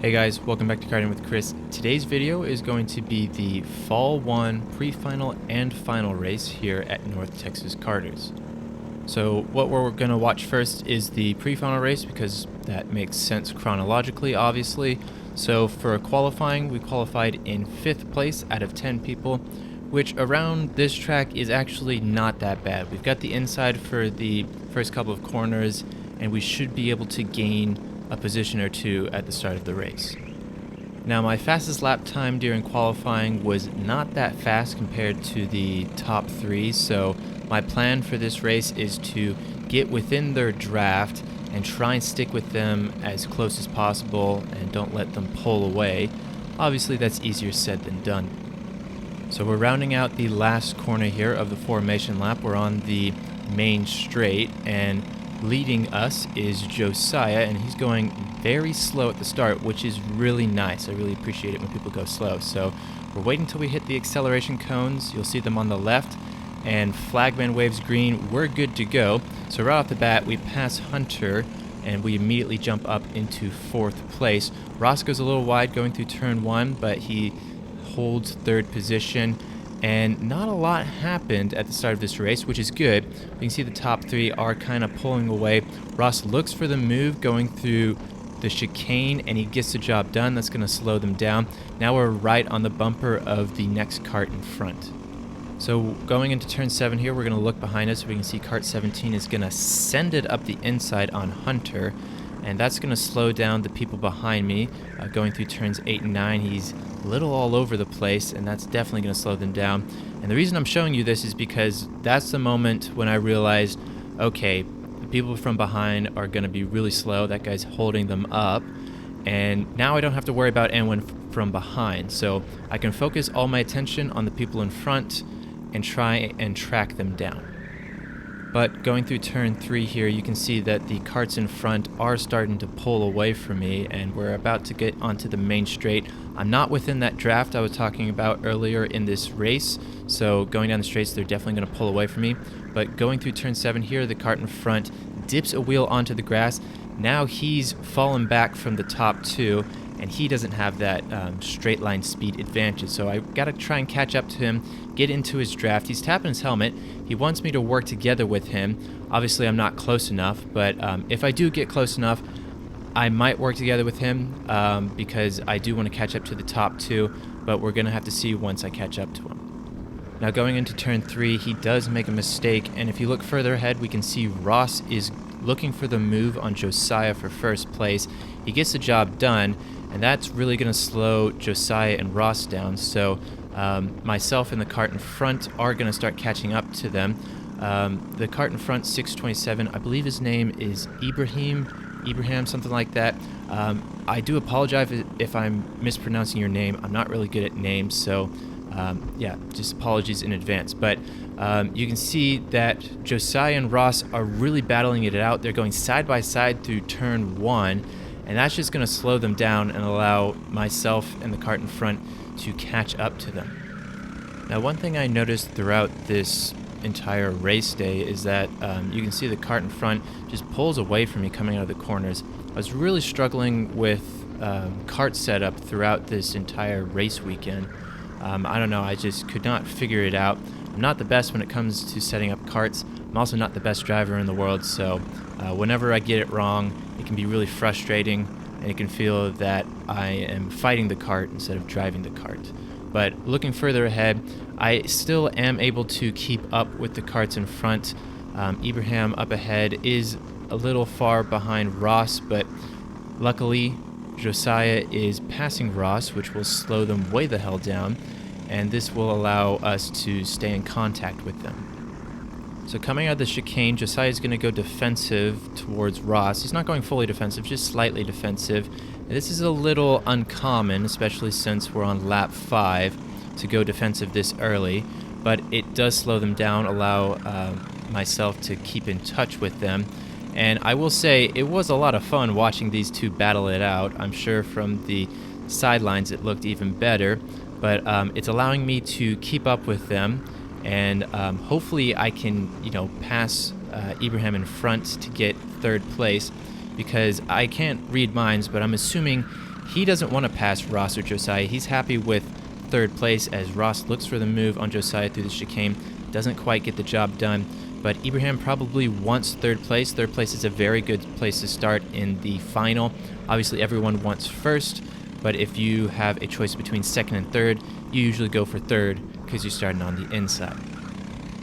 Hey guys, welcome back to Karting with Chris. Today's video is going to be the Fall 1 pre-final and final race here at North Texas Karters. So what we're going to watch first is the pre-final race because that makes sense chronologically, obviously. So for qualifying, we qualified in 5th place out of 10 people, which around this track is actually not that bad. We've got the inside for the first couple of corners, and we should be able to gain a position or two at the start of the race. Now, my fastest lap time during qualifying was not that fast compared to the top 3, so my plan for this race is to get within their draft and try and stick with them as close as possible and don't let them pull away. Obviously, that's easier said than done. So we're rounding out the last corner here of the formation lap. We're on the main straight, and leading us is Josiah, and he's going very slow at the start, which is really nice. I really appreciate it when people go slow. So we're waiting until we hit the acceleration cones. You'll see them on the left, and flagman waves green. We're good to go. So right off the bat, we pass Hunter, and we immediately jump up into 4th place. Ross goes a little wide going through turn 1, but he holds 3rd position. And not a lot happened at the start of this race, which is good. You can see the top 3 are kind of pulling away. Ross looks for the move going through the chicane, and he gets the job done. That's going to slow them down. Now we're right on the bumper of the next cart in front. So going into turn 7 here, we're going to look behind us. We can see cart 17 is going to send it up the inside on Hunter, and that's going to slow down the people behind me. Going through turns 8 and 9, he's a little all over the place, and that's definitely going to slow them down. And the reason I'm showing you this is because that's the moment when I realized, okay, the people from behind are going to be really slow. That guy's holding them up, and now I don't have to worry about anyone from behind. So I can focus all my attention on the people in front and try and track them down. But going through turn 3 here, you can see that the carts in front are starting to pull away from me, and we're about to get onto the main straight. I'm not within that draft I was talking about earlier in this race, so going down the straights, they're definitely going to pull away from me. But going through turn 7 here, the cart in front dips a wheel onto the grass. Now he's fallen back from the top 2, and he doesn't have that straight line speed advantage. So I got to try and catch up to him, get into his draft. He's tapping his helmet. He wants me to work together with him. Obviously, I'm not close enough, but if I do get close enough, I might work together with him because I do want to catch up to the top 2, but we're going to have to see once I catch up to him. Now going into turn 3, he does make a mistake, and if you look further ahead, we can see Ross is looking for the move on Josiah for 1st place. He gets the job done, and that's really going to slow Josiah and Ross down. So myself and the cart in front are going to start catching up to them. The cart in front, 627, I believe his name is Ibrahim, something like that. I do apologize if I'm mispronouncing your name. I'm not really good at names, so yeah, just apologies in advance. But you can see that Josiah and Ross are really battling it out. They're going side by side through turn 1, and that's just going to slow them down and allow myself and the cart in front to catch up to them. Now, one thing I noticed throughout this entire race day is that you can see the cart in front just pulls away from me coming out of the corners. I was really struggling with cart setup throughout this entire race weekend. I don't know, I just could not figure it out. I'm not the best when it comes to setting up carts. I'm also not the best driver in the world, so whenever I get it wrong, it can be really frustrating, and it can feel that I am fighting the cart instead of driving the cart. But looking further ahead, I still am able to keep up with the carts in front. Ibrahim up ahead is a little far behind Ross, but luckily Josiah is passing Ross, which will slow them way the hell down, and this will allow us to stay in contact with them. So coming out of the chicane, Josiah is going to go defensive towards Ross. He's not going fully defensive, just slightly defensive. And this is a little uncommon, especially since we're on lap 5, to go defensive this early. But it does slow them down, allow myself to keep in touch with them. And I will say, it was a lot of fun watching these two battle it out. I'm sure from the sidelines it looked even better. But it's allowing me to keep up with them. And hopefully I can, pass Ibrahim in front to get 3rd place, because I can't read minds, but I'm assuming he doesn't want to pass Ross or Josiah. He's happy with third place as Ross looks for the move on Josiah through the chicane. Doesn't quite get the job done, but Ibrahim probably wants third place. Third place is a very good place to start in the final. Obviously, everyone wants first, but if you have a choice between second and third, you usually go for third because you're starting on the inside.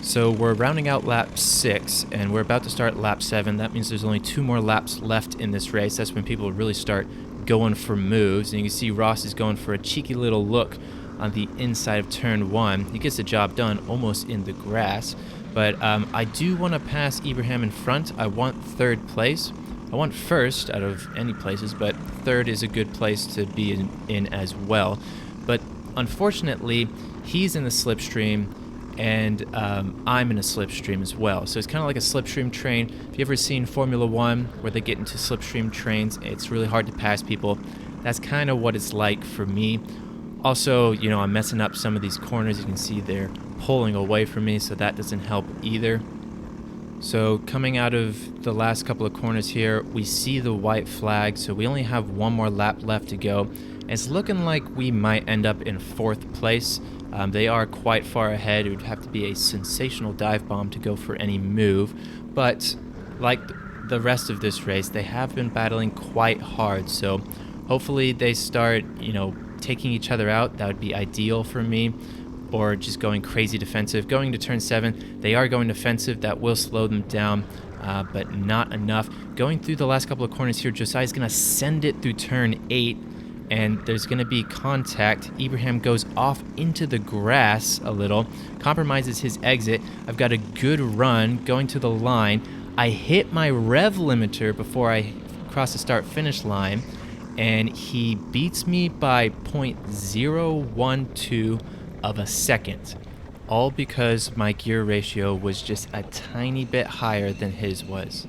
So we're rounding out lap 6, and we're about to start lap 7. That means there's only 2 more laps left in this race. That's when people really start going for moves. And you can see Ross is going for a cheeky little look on the inside of turn 1. He gets the job done almost in the grass. But I do want to pass Ibrahim in front. I want third place. I want first out of any places, but third is a good place to be in as well. But unfortunately, he's in the slipstream, and I'm in a slipstream as well. So it's kind of like a slipstream train. If you've ever seen Formula One where they get into slipstream trains, it's really hard to pass people. That's kind of what it's like for me. Also, you know, I'm messing up some of these corners. You can see they're pulling away from me, so that doesn't help either. So coming out of the last couple of corners here, we see the white flag, so we only have 1 more lap left to go. And it's looking like we might end up in 4th place. They are quite far ahead. It would have to be a sensational dive bomb to go for any move. But like the rest of this race, they have been battling quite hard. So hopefully they start, you know, taking each other out. That would be ideal for me. Or just going crazy defensive. Going to turn 7, they are going defensive. That will slow them down, but not enough. Going through the last couple of corners here, Josiah's going to send it through turn 8. And there's going to be contact. Ibrahim goes off into the grass a little, compromises his exit. I've got a good run going to the line. I hit my rev limiter before I cross the start-finish line, and he beats me by 0.012 of a second, all because my gear ratio was just a tiny bit higher than his was.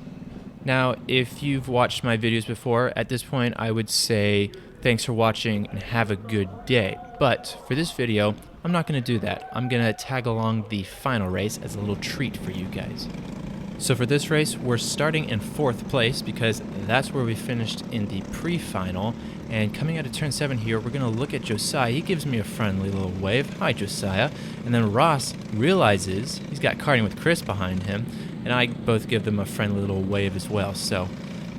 Now, if you've watched my videos before, at this point I would say thanks for watching and have a good day. But for this video, I'm not going to do that. I'm going to tag along the final race as a little treat for you guys. So for this race, we're starting in 4th place because that's where we finished in the pre-final. And coming out of turn 7 here, we're going to look at Josiah. He gives me a friendly little wave. Hi, Josiah. And then Ross realizes he's got Karting with Chris behind him, and I both give them a friendly little wave as well. So,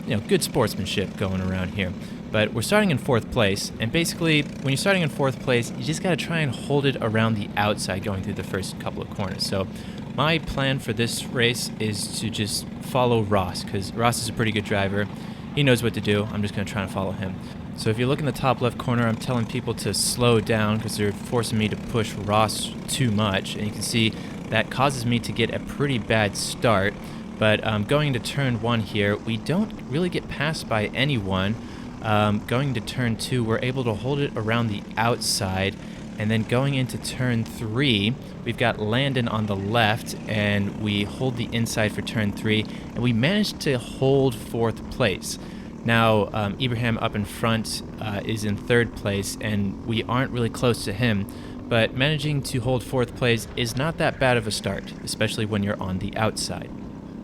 you know, good sportsmanship going around here. But we're starting in 4th place, and basically, when you're starting in 4th place, you just got to try and hold it around the outside going through the first couple of corners. So my plan for this race is to just follow Ross, because Ross is a pretty good driver. He knows what to do. I'm just going to try and follow him. So if you look in the top left corner, I'm telling people to slow down because they're forcing me to push Ross too much. And you can see that causes me to get a pretty bad start. But going into turn 1 here, we don't really get passed by anyone. Going to turn 2, we're able to hold it around the outside. And then going into turn 3, we've got Landon on the left, and we hold the inside for turn 3. And we managed to hold 4th place. Now, Ibrahim up in front is in 3rd place, and we aren't really close to him. But managing to hold 4th place is not that bad of a start, especially when you're on the outside.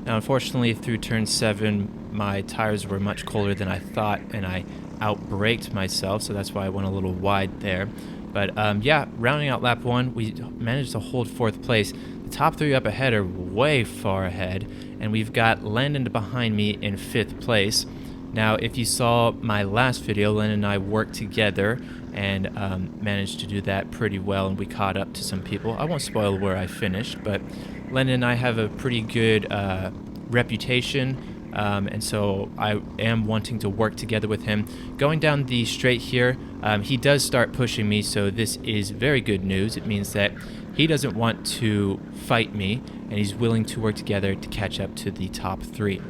Now, unfortunately, through turn 7, my tires were much colder than I thought, and I out-braked myself, so that's why I went a little wide there. But yeah, rounding out lap 1, we managed to hold 4th place. The top 3 up ahead are way far ahead, and we've got Landon behind me in 5th place. Now, if you saw my last video, Landon and I worked together and managed to do that pretty well, and we caught up to some people. I won't spoil where I finished, but Landon and I have a pretty good reputation, and so I am wanting to work together with him. Going down the straight here, he does start pushing me, so this is very good news. It means that he doesn't want to fight me, and he's willing to work together to catch up to the top 3.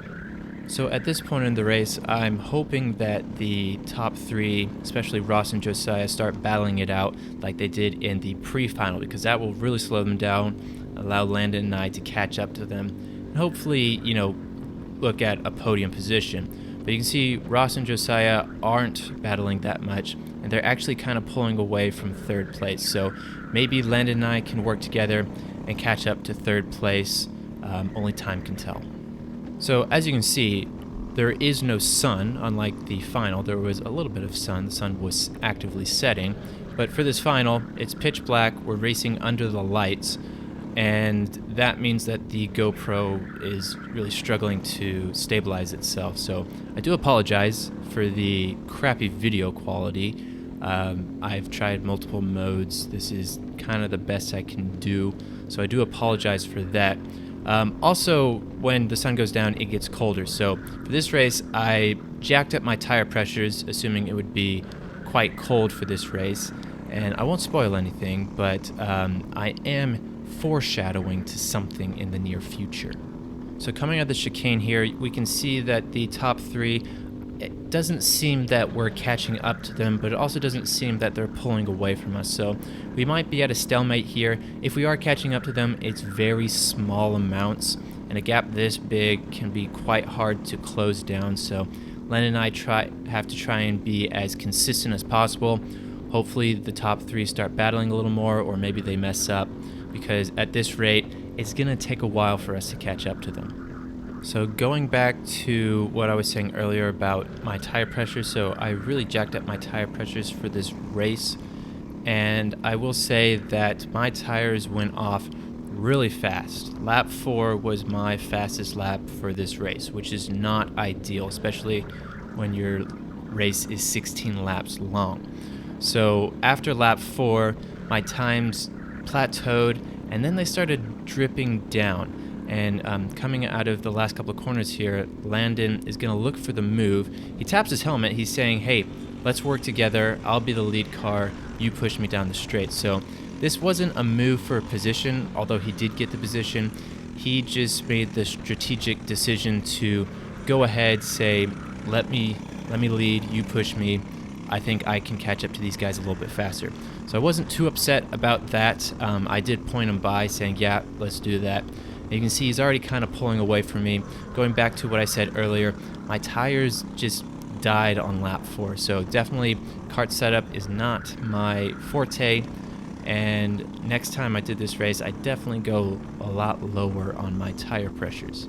So at this point in the race, I'm hoping that the top 3, especially Ross and Josiah, start battling it out like they did in the pre-final, because that will really slow them down, allow Landon and I to catch up to them, and hopefully, you know, look at a podium position. But you can see Ross and Josiah aren't battling that much, and they're actually kind of pulling away from 3rd place. So maybe Landon and I can work together and catch up to 3rd place. Only time can tell. So as you can see, there is no sun, unlike the final. There was a little bit of sun. The sun was actively setting. But for this final, it's pitch black. We're racing under the lights. And that means that the GoPro is really struggling to stabilize itself. So I do apologize for the crappy video quality. I've tried multiple modes. This is kind of the best I can do. So I do apologize for that. Also, when the sun goes down, it gets colder. So for this race, I jacked up my tire pressures, assuming it would be quite cold for this race. And I won't spoil anything, but I am foreshadowing to something in the near future. So coming out of the chicane here, we can see that the top three, it doesn't seem that we're catching up to them, but it also doesn't seem that they're pulling away from us. So we might be at a stalemate here. If we are catching up to them, it's very small amounts, and a gap this big can be quite hard to close down. So Len and I have to try and be as consistent as possible. Hopefully the top three start battling a little more, or maybe they mess up, because at this rate, it's going to take a while for us to catch up to them. So going back to what I was saying earlier about my tire pressure, so I really jacked up my tire pressures for this race, and I will say that my tires went off really fast. Lap 4 was my fastest lap for this race, which is not ideal, especially when your race is 16 laps long. So after lap 4, my times plateaued, and then they started dripping down. And coming out of the last couple of corners here, Landon is going to look for the move. He taps his helmet. He's saying, hey, let's work together. I'll be the lead car. You push me down the straight. So this wasn't a move for a position, although he did get the position. He just made the strategic decision to go ahead, say, let me lead, you push me. I think I can catch up to these guys a little bit faster. So I wasn't too upset about that. I did point him by, saying, yeah, let's do that. And you can see he's already kind of pulling away from me. Going back to what I said earlier, my tires just died on lap 4. So definitely kart setup is not my forte. And next time I did this race, I definitely go a lot lower on my tire pressures.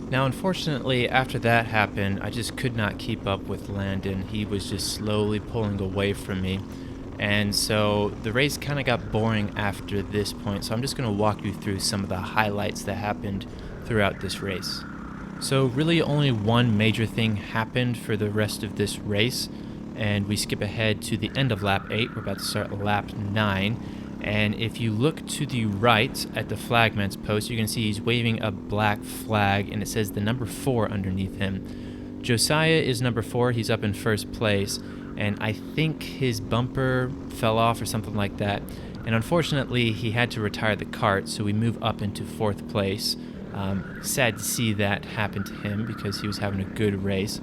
Now, unfortunately, after that happened, I just could not keep up with Landon. He was just slowly pulling away from me. And so the race kind of got boring after this point. So I'm just going to walk you through some of the highlights that happened throughout this race. So really only one major thing happened for the rest of this race. And we skip ahead to the end of lap 8. We're about to start lap 9. And if you look to the right at the flagman's post, you can see he's waving a black flag, and it says the number 4 underneath him. Josiah is number 4. He's up in first place, and I think his bumper fell off or something like that. And unfortunately, he had to retire the kart, so we move up into 4th place. Sad to see that happen to him because he was having a good race.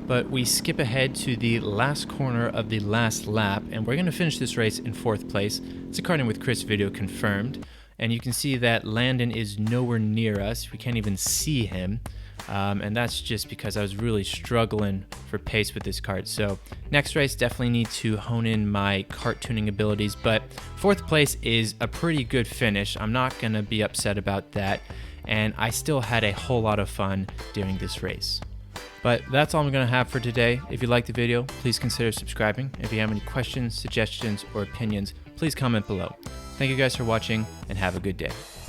But we skip ahead to the last corner of the last lap, and we're going to finish this race in 4th place. It's a Karting with Chris video confirmed, and you can see that Landon is nowhere near us. We can't even see him, and that's just because I was really struggling for pace with this kart. So next race, definitely need to hone in my kart tuning abilities, but 4th place is a pretty good finish. I'm not going to be upset about that, and I still had a whole lot of fun during this race. But that's all I'm going to have for today. If you liked the video, please consider subscribing. If you have any questions, suggestions, or opinions, please comment below. Thank you guys for watching, and have a good day.